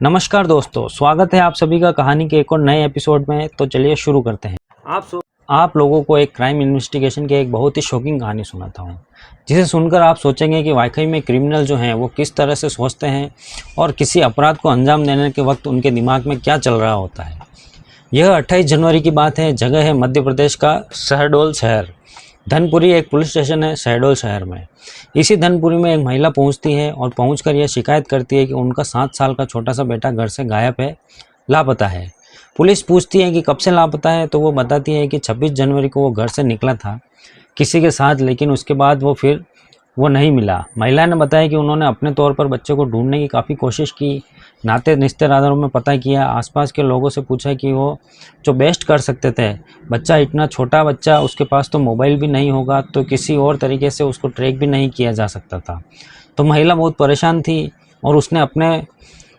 नमस्कार दोस्तों, स्वागत है आप सभी का कहानी के एक और नए एपिसोड में। तो चलिए शुरू करते हैं। आप लोगों को एक क्राइम इन्वेस्टिगेशन की एक बहुत ही शॉकिंग कहानी सुनाता हूँ, जिसे सुनकर आप सोचेंगे कि वाकई में क्रिमिनल जो हैं वो किस तरह से सोचते हैं और किसी अपराध को अंजाम देने के वक्त उनके दिमाग में क्या चल रहा होता है। यह 28 जनवरी की बात है। जगह है मध्य प्रदेश का शहडोल शहर। धनपुरी एक पुलिस स्टेशन है शहडोल शहर में। इसी धनपुरी में एक महिला पहुंचती है और पहुंचकर यह शिकायत करती है कि उनका 7 साल का छोटा सा बेटा घर से गायब है, लापता है। पुलिस पूछती है कि कब से लापता है, तो वो बताती है कि 26 जनवरी को वो घर से निकला था किसी के साथ, लेकिन उसके बाद वो नहीं मिला। महिला ने बताया कि उन्होंने अपने तौर पर बच्चे को ढूंढने की काफ़ी कोशिश की, नाते रिश्तेदारों में पता किया, आसपास के लोगों से पूछा कि वो जो बेस्ट कर सकते थे। बच्चा इतना छोटा बच्चा, उसके पास तो मोबाइल भी नहीं होगा, तो किसी और तरीके से उसको ट्रैक भी नहीं किया जा सकता था। तो महिला बहुत परेशान थी और उसने अपने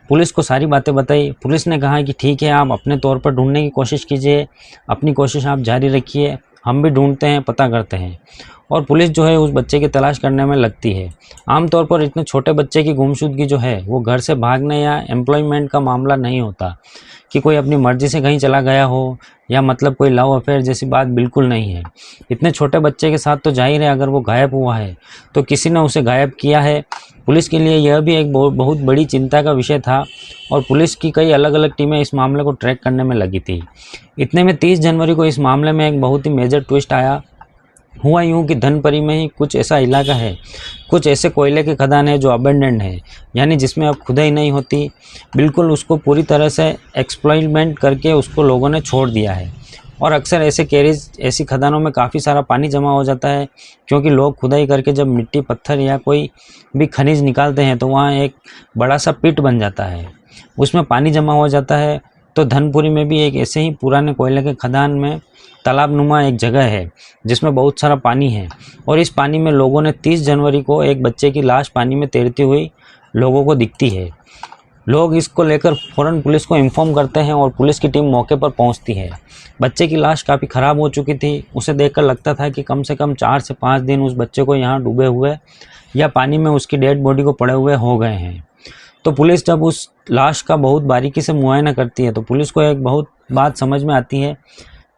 पुलिस को सारी बातें बताई। पुलिस ने कहा कि ठीक है, आप अपने तौर पर ढूंढने की कोशिश कीजिए, अपनी कोशिश आप जारी रखिए, हम भी ढूंढते हैं, पता करते हैं। और पुलिस जो है उस बच्चे की तलाश करने में लगती है। आमतौर पर इतने छोटे बच्चे की गुमशुदगी जो है वो घर से भागने या एम्प्लॉयमेंट का मामला नहीं होता कि कोई अपनी मर्जी से कहीं चला गया हो, या मतलब कोई लव अफेयर जैसी बात बिल्कुल नहीं है। इतने छोटे बच्चे के साथ तो जाहिर है अगर वो गायब हुआ है तो किसी ने उसे गायब किया है। पुलिस के लिए यह भी एक बहुत बड़ी चिंता का विषय था और पुलिस की कई अलग अलग टीमें इस मामले को ट्रैक करने में लगी थी। इतने में 30 जनवरी को इस मामले में एक बहुत ही मेजर ट्विस्ट आया। हुआ यूँ कि धनपुरी में ही कुछ ऐसा इलाका है, कुछ ऐसे कोयले के खदान है जो अबेंडेंड है, यानी जिसमें अब खुदाई नहीं होती। बिल्कुल उसको पूरी तरह से एक्सप्लॉयटमेंट करके उसको लोगों ने छोड़ दिया है। और अक्सर ऐसे कैरेज, ऐसी खदानों में काफ़ी सारा पानी जमा हो जाता है, क्योंकि लोग खुदाई करके जब मिट्टी, पत्थर या कोई भी खनिज निकालते हैं तो वहाँ एक बड़ा सा पिट बन जाता है, उसमें पानी जमा हो जाता है। तो धनपुरी में भी एक ऐसे ही पुराने कोयले के खदान में तालाब नुमा एक जगह है जिसमें बहुत सारा पानी है, और इस पानी में लोगों ने 30 जनवरी को एक बच्चे की लाश पानी में तैरती हुई लोगों को दिखती है। लोग इसको लेकर फ़ौरन पुलिस को इन्फॉर्म करते हैं और पुलिस की टीम मौके पर पहुंचती है। बच्चे की लाश काफ़ी ख़राब हो चुकी थी। उसे देखकर लगता था कि कम से कम 4 से 5 दिन उस बच्चे को यहाँ डूबे हुए या पानी में उसकी डेड बॉडी को पड़े हुए हो गए हैं। तो पुलिस जब उस लाश का बहुत बारीकी से मुआयना करती है तो पुलिस को एक बहुत बात समझ में आती है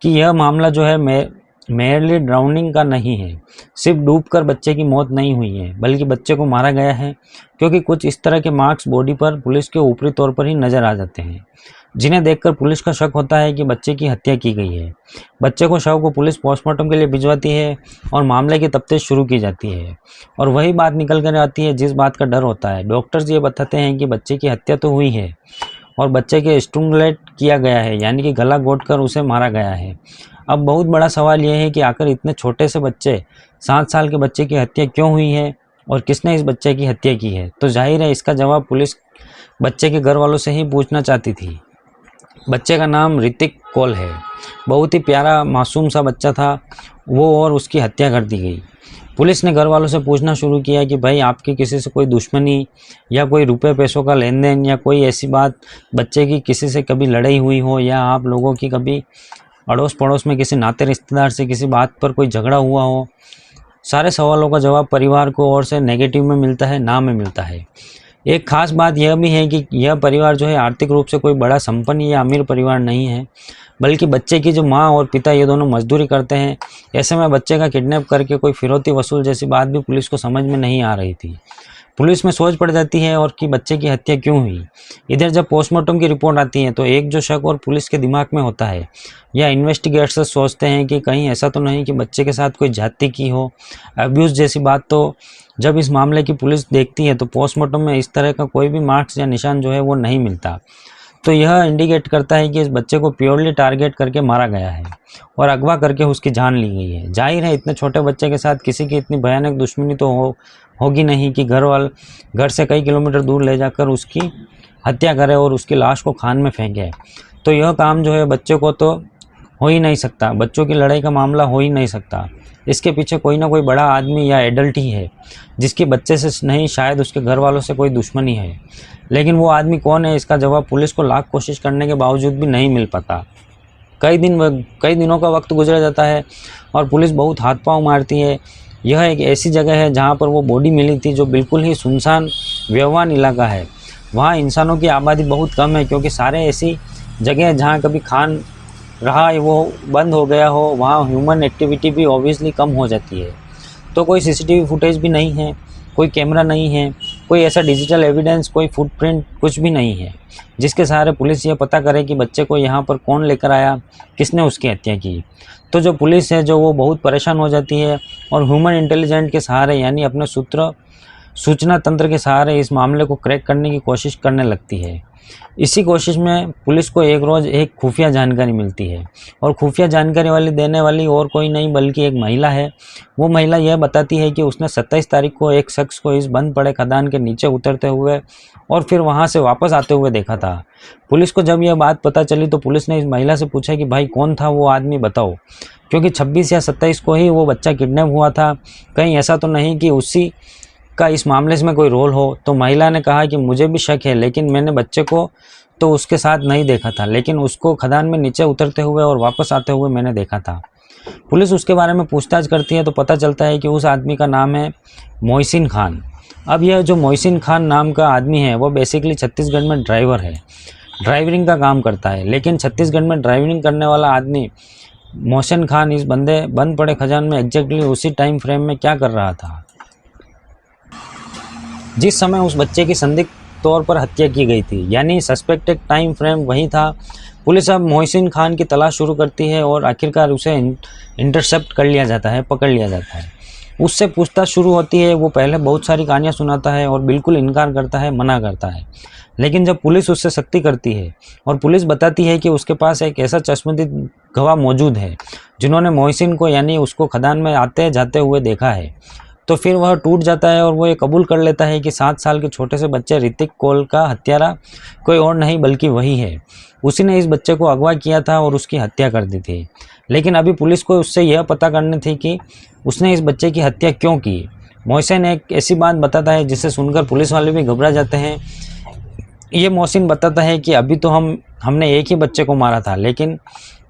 कि यह मामला जो है मेयरली ड्राउनिंग का नहीं है। सिर्फ डूबकर बच्चे की मौत नहीं हुई है, बल्कि बच्चे को मारा गया है, क्योंकि कुछ इस तरह के मार्क्स बॉडी पर पुलिस के ऊपरी तौर पर ही नज़र आ जाते हैं, जिन्हें देखकर पुलिस का शक होता है कि बच्चे की हत्या की गई है। बच्चे को शव को पुलिस पोस्टमार्टम के लिए भिजवाती है और मामले की तफ्तीश शुरू की जाती है। और वही बात निकल कर आती है जिस बात का डर होता है। डॉक्टर्स ये बताते हैं कि बच्चे की हत्या तो हुई है और बच्चे के स्ट्रैंगुलेट किया गया है, यानी कि गला घोंट कर उसे मारा गया है। अब बहुत बड़ा सवाल यह है कि आखिर इतने छोटे से बच्चे, 7 साल के बच्चे की हत्या क्यों हुई है और किसने इस बच्चे की हत्या की है। तो जाहिर है इसका जवाब पुलिस बच्चे के घर वालों से ही पूछना चाहती थी। बच्चे का नाम ऋतिक कौल है। बहुत ही प्यारा मासूम सा बच्चा था वो, और उसकी हत्या कर दी गई। पुलिस ने घर वालों से पूछना शुरू किया कि भाई आपकी किसी से कोई दुश्मनी या कोई रुपए पैसों का लेन देन या कोई ऐसी बात, बच्चे की किसी से कभी लड़ाई हुई हो, या आप लोगों की कभी अड़ोस पड़ोस में किसी नाते रिश्तेदार से किसी बात पर कोई झगड़ा हुआ हो। सारे सवालों का जवाब परिवार को ओर से नेगेटिव में मिलता है, ना में मिलता है। एक खास बात यह भी है कि यह परिवार जो है आर्थिक रूप से कोई बड़ा संपन्न या अमीर परिवार नहीं है, बल्कि बच्चे की जो माँ और पिता ये दोनों मजदूरी करते हैं। ऐसे में बच्चे का किडनैप करके कोई फिरौती वसूल जैसी बात भी पुलिस को समझ में नहीं आ रही थी। पुलिस में सोच पड़ जाती है और कि बच्चे की हत्या क्यों हुई। इधर जब पोस्टमार्टम की रिपोर्ट आती है तो एक जो शक और पुलिस के दिमाग में होता है, या इन्वेस्टिगेटर्स सोचते हैं कि कहीं ऐसा तो नहीं कि बच्चे के साथ कोई जाति की हो, अब्यूज़ जैसी बात। तो जब इस मामले की पुलिस देखती है तो पोस्टमार्टम में इस तरह का कोई भी मार्क्स या निशान जो है वो नहीं मिलता। तो यह इंडिकेट करता है कि इस बच्चे को प्योरली टारगेट करके मारा गया है और अगवा करके उसकी जान ली गई है। जाहिर है इतने छोटे बच्चे के साथ किसी की इतनी भयानक दुश्मनी तो होगी नहीं कि घर से कई किलोमीटर दूर ले जाकर उसकी हत्या करे और उसकी लाश को खान में फेंके। तो यह काम जो है बच्चे को तो हो ही नहीं सकता, बच्चों की लड़ाई का मामला हो ही नहीं सकता। इसके पीछे कोई ना कोई बड़ा आदमी या एडल्ट ही है, जिसकी बच्चे से नहीं शायद उसके घर वालों से कोई दुश्मनी है। लेकिन वो आदमी कौन है, इसका जवाब पुलिस को लाख कोशिश करने के बावजूद भी नहीं मिल पाता। कई दिनों का वक्त गुजर जाता है और पुलिस बहुत हाथ पांव मारती है। यह एक ऐसी जगह है जहाँ पर वो बॉडी मिली थी जो बिल्कुल ही सुनसान व्यवहान इलाका है। वहाँ इंसानों की आबादी बहुत कम है, क्योंकि सारे ऐसी जगह हैं जहाँ कभी खान रहा है वो बंद हो गया हो, वहाँ ह्यूमन एक्टिविटी भी ऑब्वियसली कम हो जाती है। तो कोई सीसीटीवी फुटेज भी नहीं है, कोई कैमरा नहीं है, कोई ऐसा डिजिटल एविडेंस, कोई फुटप्रिंट कुछ भी नहीं है जिसके सहारे पुलिस ये पता करे कि बच्चे को यहाँ पर कौन लेकर आया, किसने उसकी हत्या की। तो जो पुलिस है जो वो बहुत परेशान हो जाती है और ह्यूमन इंटेलिजेंट के सहारे यानी अपने सूचना तंत्र के सहारे इस मामले को क्रैक करने की कोशिश करने लगती है। इसी कोशिश में पुलिस को एक रोज़ एक खुफिया जानकारी मिलती है, और खुफिया जानकारी वाली देने वाली और कोई नहीं बल्कि एक महिला है। वो महिला यह बताती है कि उसने 27 तारीख को एक शख्स को इस बंद पड़े खदान के नीचे उतरते हुए और फिर वहां से वापस आते हुए देखा था। पुलिस को जब यह बात पता चली तो पुलिस ने इस महिला से पूछा कि भाई कौन था वो आदमी, बताओ, क्योंकि 26 या 27 को ही वो बच्चा किडनैप हुआ था, कहीं ऐसा तो नहीं कि उसी का इस मामले में कोई रोल हो। तो महिला ने कहा कि मुझे भी शक है, लेकिन मैंने बच्चे को तो उसके साथ नहीं देखा था, लेकिन उसको खदान में नीचे उतरते हुए और वापस आते हुए मैंने देखा था। पुलिस उसके बारे में पूछताछ करती है तो पता चलता है कि उस आदमी का नाम है मोहसिन खान। अब यह जो मोहसिन खान नाम का आदमी है वो बेसिकली छत्तीसगढ़ में ड्राइवर है, ड्राइवरिंग का काम करता है। लेकिन छत्तीसगढ़ में ड्राइवरिंग करने वाला आदमी मोहसिन खान इस बंद पड़े खजान में एग्जैक्टली उसी टाइम फ्रेम में क्या कर रहा था जिस समय उस बच्चे की संदिग्ध तौर पर हत्या की गई थी, यानी सस्पेक्टेड टाइम फ्रेम वही था। पुलिस अब मोहसिन खान की तलाश शुरू करती है और आखिरकार उसे इंटरसेप्ट कर लिया जाता है, पकड़ लिया जाता है। उससे पूछताछ शुरू होती है। वो पहले बहुत सारी कहानियाँ सुनाता है और बिल्कुल इनकार करता है, मना करता है। लेकिन जब पुलिस उससे सख्ती करती है और पुलिस बताती है कि उसके पास एक ऐसा चश्मदीद गवाह मौजूद है जिन्होंने मोहसिन को यानी उसको खदान में आते जाते हुए देखा है, तो फिर वह टूट जाता है और वो ये कबूल कर लेता है कि 7 साल के छोटे से बच्चे ऋतिक कोल का हत्यारा कोई और नहीं बल्कि वही है। उसी ने इस बच्चे को अगवा किया था और उसकी हत्या कर दी थी। लेकिन अभी पुलिस को उससे यह पता करनी थी कि उसने इस बच्चे की हत्या क्यों की। मोहसिन एक ऐसी बात बताता है जिसे सुनकर पुलिस वाले भी घबरा जाते हैं। ये मोहसिन बताता है कि अभी तो हमने एक ही बच्चे को मारा था, लेकिन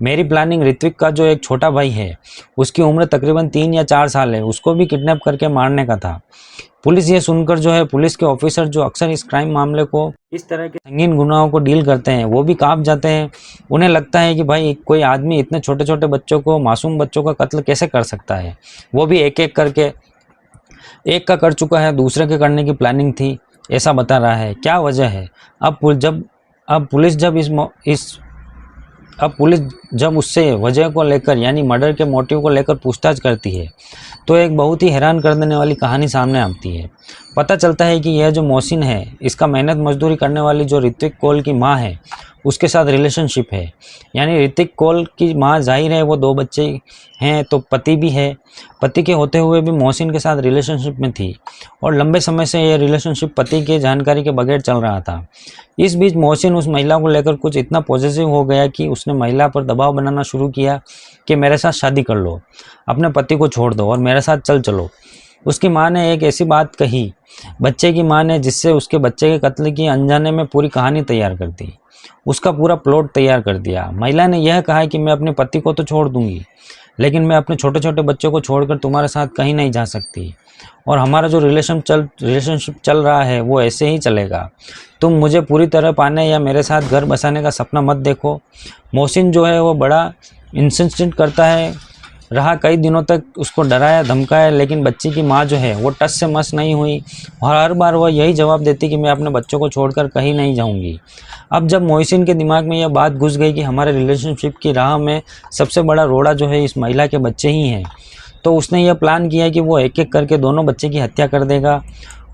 मेरी प्लानिंग ऋत्विक का जो एक छोटा भाई है उसकी उम्र तकरीबन 3 या 4 साल है, उसको भी किडनैप करके मारने का था। पुलिस ये सुनकर जो है पुलिस के ऑफिसर जो अक्सर इस क्राइम मामले को इस तरह के संगीन गुनाहों को डील करते हैं वो भी कांप जाते हैं। उन्हें लगता है कि भाई कोई आदमी इतने छोटे छोटे बच्चों को, मासूम बच्चों का कत्ल कैसे कर सकता है, वो भी एक एक करके। एक का कर चुका है, दूसरे के करने की प्लानिंग थी, ऐसा बता रहा है। क्या वजह है? अब पुलिस जब उससे वजह को लेकर यानी मर्डर के मोटिव को लेकर पूछताछ करती है तो एक बहुत ही हैरान कर देने वाली कहानी सामने आती है। पता चलता है कि यह जो मोहसिन है इसका मेहनत मजदूरी करने वाली जो ऋतिक कोल की माँ है उसके साथ रिलेशनशिप है। यानी ऋतिक कोल की माँ जाहिर है वो 2 बच्चे हैं तो पति भी है, पति के होते हुए भी मोहसिन के साथ रिलेशनशिप में थी और लंबे समय से यह रिलेशनशिप पति के जानकारी के बगैर चल रहा था। इस बीच मोहसिन उस महिला को लेकर कुछ इतना पॉजिटिव हो गया कि उसने महिला पर दबाव बनाना शुरू किया कि मेरे साथ शादी कर लो, अपने पति को छोड़ दो और मेरे साथ चलो। उसकी माँ ने एक ऐसी बात कही, बच्चे की माँ ने, जिससे उसके बच्चे के कत्ल की अनजाने में पूरी कहानी तैयार कर दी, उसका पूरा प्लॉट तैयार कर दिया। महिला ने यह कहा कि मैं अपने पति को तो छोड़ दूंगी, लेकिन मैं अपने छोटे छोटे बच्चों को छोड़कर तुम्हारे साथ कहीं नहीं जा सकती और हमारा जो रिलेशनशिप चल रहा है वो ऐसे ही चलेगा। तुम मुझे पूरी तरह पाने या मेरे साथ घर बसाने का सपना मत देखो। मोहसिन जो है वो बड़ा इंसिस्टेंट करता है रहा, कई दिनों तक उसको डराया धमकाया, लेकिन बच्ची की माँ जो है वो टस से मस नहीं हुई और हर बार वह यही जवाब देती कि मैं अपने बच्चों को छोड़कर कहीं नहीं जाऊंगी। अब जब मोहसिन के दिमाग में यह बात घुस गई कि हमारे रिलेशनशिप की राह में सबसे बड़ा रोड़ा जो है इस महिला के बच्चे ही हैं, तो उसने यह प्लान किया कि वो एक एक करके दोनों बच्चे की हत्या कर देगा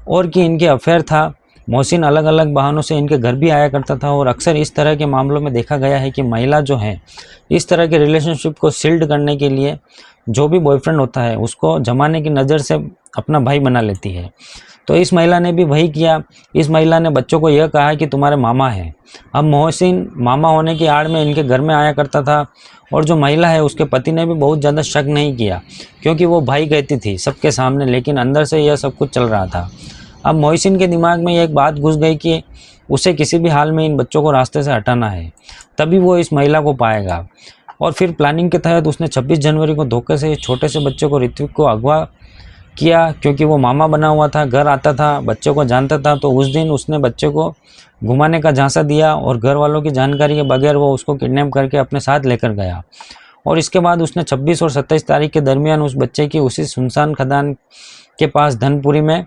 और कि इनके अफेयर था। मोहसिन अलग अलग बहानों से इनके घर भी आया करता था और अक्सर इस तरह के मामलों में देखा गया है कि महिला जो है इस तरह के रिलेशनशिप को सील्ड करने के लिए जो भी बॉयफ्रेंड होता है उसको जमाने की नज़र से अपना भाई बना लेती है। तो इस महिला ने भी वही किया। इस महिला ने बच्चों को यह कहा कि तुम्हारे मामा हैं। अब मोहसिन मामा होने की आड़ में इनके घर में आया करता था और जो महिला है उसके पति ने भी बहुत ज़्यादा शक नहीं किया क्योंकि वो भाई कहती थी सबके सामने, लेकिन अंदर से यह सब कुछ चल रहा था। अब मोहसिन के दिमाग में एक बात घुस गई कि उसे किसी भी हाल में इन बच्चों को रास्ते से हटाना है, तभी वो इस महिला को पाएगा। और फिर प्लानिंग के तहत उसने 26 जनवरी को धोखे से इस छोटे से बच्चे को ऋत्विक को अगवा किया, क्योंकि वो मामा बना हुआ था, घर आता था, बच्चों को जानता था। तो उस दिन उसने बच्चे को घुमाने का झांसा दिया और घर वालों की जानकारी के बगैर वो उसको किडनैप करके अपने साथ लेकर गया। और इसके बाद उसने 26 और 27 तारीख के दरमियान उस बच्चे की उसी सुनसान खदान के पास धनपुरी में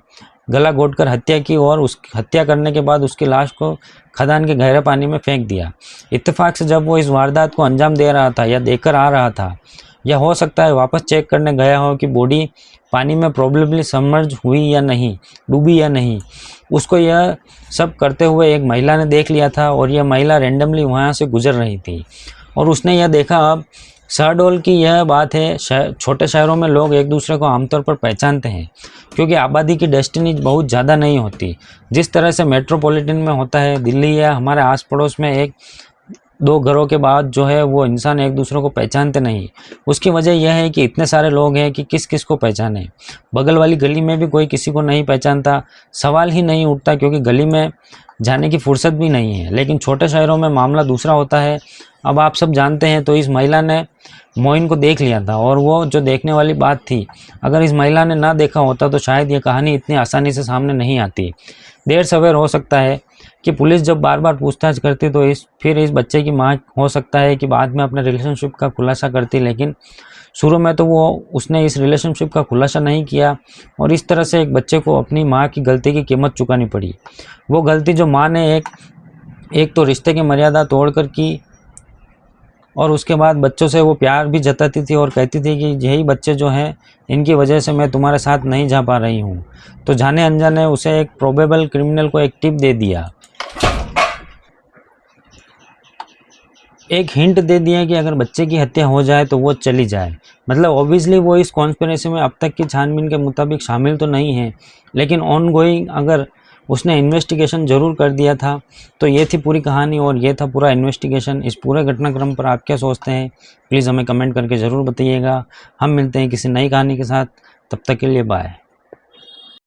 गला घोंटकर हत्या की और उस हत्या करने के बाद उसकी लाश को खदान के गहरे पानी में फेंक दिया। इत्तेफाक से जब वो इस वारदात को अंजाम दे रहा था या देकर आ रहा था, या हो सकता है वापस चेक करने गया हो कि बॉडी पानी में प्रोबेबली सबमर्ज हुई या नहीं, डूबी या नहीं, उसको यह सब करते हुए एक महिला ने देख लिया था और यह महिला रैंडमली वहाँ से गुजर रही थी और उसने यह देखा। अब शहडोल की यह बात है, छोटे शहरों में लोग एक दूसरे को आमतौर पर पहचानते हैं क्योंकि आबादी की डेस्टिनी बहुत ज़्यादा नहीं होती जिस तरह से मेट्रोपॉलिटन में होता है। दिल्ली या हमारे आस पड़ोस में एक दो घरों के बाद जो है वो इंसान एक दूसरे को पहचानते नहीं। उसकी वजह यह है कि इतने सारे लोग हैं कि किस किस को पहचाने। बगल वाली गली में भी कोई किसी को नहीं पहचानता, सवाल ही नहीं उठता क्योंकि गली में जाने की फुर्सत भी नहीं है। लेकिन छोटे शहरों में मामला दूसरा होता है। अब आप सब जानते हैं। तो इस महिला ने मोइन को देख लिया था और वो जो देखने वाली बात थी, अगर इस महिला ने ना देखा होता तो शायद ये कहानी इतनी आसानी से सामने नहीं आती। देर सवेर हो सकता है कि पुलिस जब बार बार पूछताछ करती तो फिर इस बच्चे की माँ हो सकता है कि बाद में अपने रिलेशनशिप का खुलासा करती, लेकिन शुरू में तो उसने इस रिलेशनशिप का खुलासा नहीं किया और इस तरह से एक बच्चे को अपनी माँ की गलती की कीमत चुकानी पड़ी। वो गलती जो माँ ने एक तो रिश्ते की मर्यादा तोड़कर की और उसके बाद बच्चों से वो प्यार भी जताती थी और कहती थी कि यही बच्चे जो हैं इनकी वजह से मैं तुम्हारे साथ नहीं जा पा रही हूँ। तो जाने अनजाने उसे एक प्रोबेबल क्रिमिनल को एक टिप दे दिया, एक हिंट दे दिया कि अगर बच्चे की हत्या हो जाए तो वो चली जाए। मतलब ऑब्वियसली वो इस कॉन्स्पिरेसी में अब तक की छानबीन के मुताबिक शामिल तो नहीं है, लेकिन ऑन गोइंग अगर उसने इन्वेस्टिगेशन ज़रूर कर दिया था। तो ये थी पूरी कहानी और ये था पूरा इन्वेस्टिगेशन। इस पूरे घटनाक्रम पर आप क्या सोचते हैं प्लीज़ हमें कमेंट करके ज़रूर बताइएगा। हम मिलते हैं किसी नई कहानी के साथ, तब तक के लिए बाय।